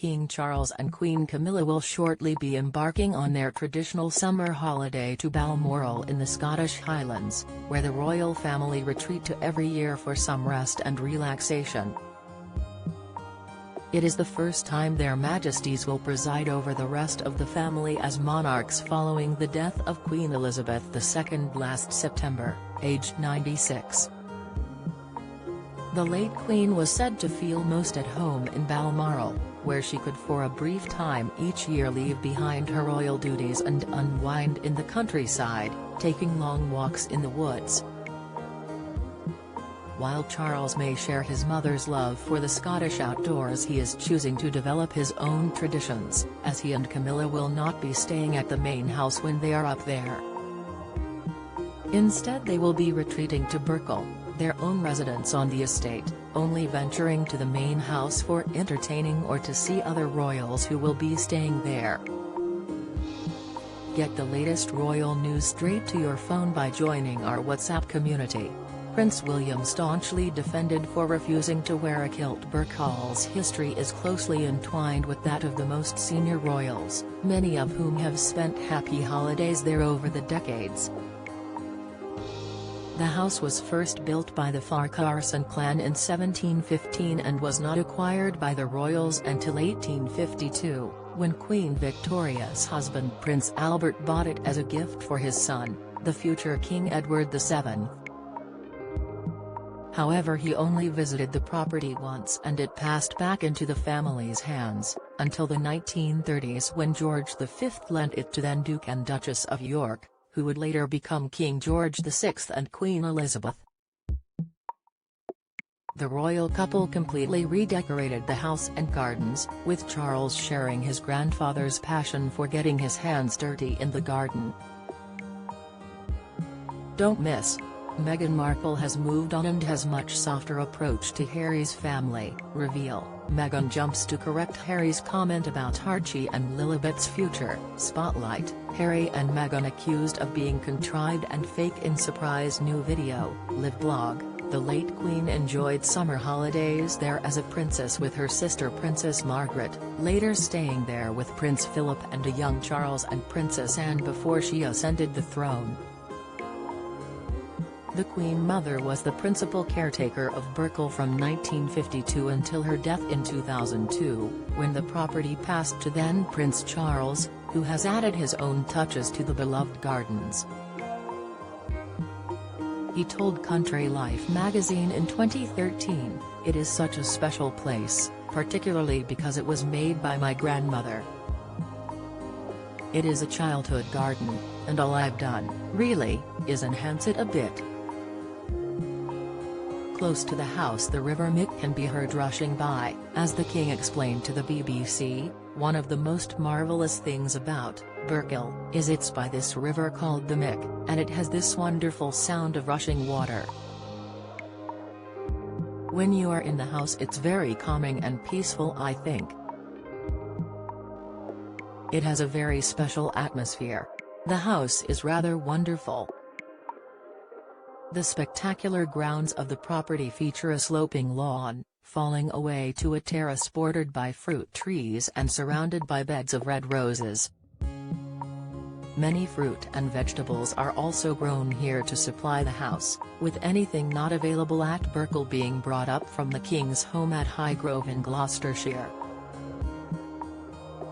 King Charles and Queen Camilla will shortly be embarking on their traditional summer holiday to Balmoral in the Scottish Highlands, where the royal family retreat to every year for some rest and relaxation. It is the first time their Majesties will preside over the rest of the family as monarchs following the death of Queen Elizabeth II last September, aged 96. The late Queen was said to feel most at home in Balmoral, where she could for a brief time each year leave behind her royal duties and unwind in the countryside, taking long walks in the woods. While Charles may share his mother's love for the Scottish outdoors, he is choosing to develop his own traditions, as he and Camilla will not be staying at the main house when they are up there. Instead they will be retreating to Birkhall, their own residence on the estate, only venturing to the main house for entertaining or to see other royals who will be staying there. Get the latest royal news straight to your phone by joining our WhatsApp community. Prince William staunchly defended for refusing to wear a kilt. Birkhall's history is closely entwined with that of the most senior royals, many of whom have spent happy holidays there over the decades. The house was first built by the Farquharson clan in 1715 and was not acquired by the royals until 1852, when Queen Victoria's husband Prince Albert bought it as a gift for his son, the future King Edward VII. However, he only visited the property once and it passed back into the family's hands, until the 1930s when George V lent it to then Duke and Duchess of York, who would later become King George VI and Queen Elizabeth. The royal couple completely redecorated the house and gardens, with Charles sharing his grandfather's passion for getting his hands dirty in the garden. Don't miss. Meghan Markle has moved on and has much softer approach to Harry's family. Reveal: Meghan jumps to correct Harry's comment about Archie and Lilibet's future. Spotlight: Harry and Meghan accused of being contrived and fake in surprise new video. Live blog: the late Queen enjoyed summer holidays there as a princess with her sister Princess Margaret, later staying there with Prince Philip and a young Charles and Princess Anne before she ascended the throne. The Queen Mother was the principal caretaker of Birkhall from 1952 until her death in 2002, when the property passed to then Prince Charles, who has added his own touches to the beloved gardens. He told Country Life magazine in 2013, "It is such a special place, particularly because it was made by my grandmother. It is a childhood garden, and all I've done, really, is enhance it a bit." Close to the house the River Mick can be heard rushing by. As the King explained to the BBC, "One of the most marvellous things about Birkhall is it's by this river called the Mick, and it has this wonderful sound of rushing water. When you are in the house it's very calming and peaceful, I think. It has a very special atmosphere. The house is rather wonderful." The spectacular grounds of the property feature a sloping lawn, falling away to a terrace bordered by fruit trees and surrounded by beds of red roses. Many fruit and vegetables are also grown here to supply the house, with anything not available at Birkhall being brought up from the King's home at Highgrove in Gloucestershire.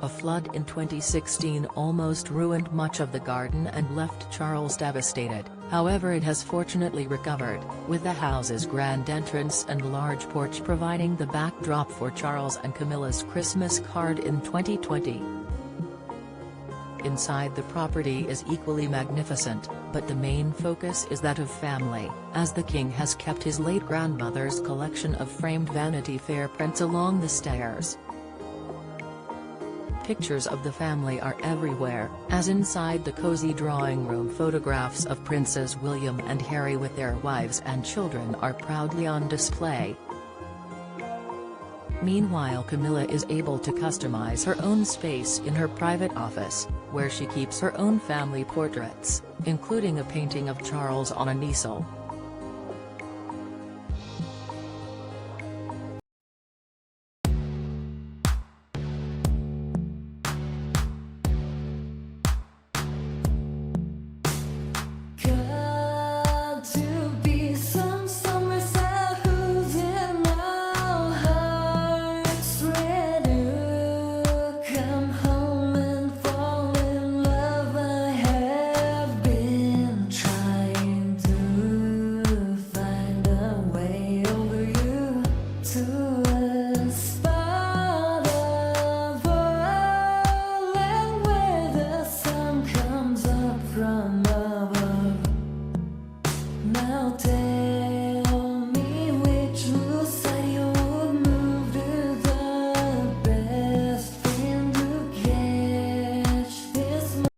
A flood in 2016 almost ruined much of the garden and left Charles devastated, however it has fortunately recovered, with the house's grand entrance and large porch providing the backdrop for Charles and Camilla's Christmas card in 2020. Inside the property is equally magnificent, but the main focus is that of family, as the King has kept his late grandmother's collection of framed Vanity Fair prints along the stairs. Pictures of the family are everywhere, as inside the cozy drawing room photographs of Princes William and Harry with their wives and children are proudly on display. Meanwhile, Camilla is able to customize her own space in her private office, where she keeps her own family portraits, including a painting of Charles on an easel. drama.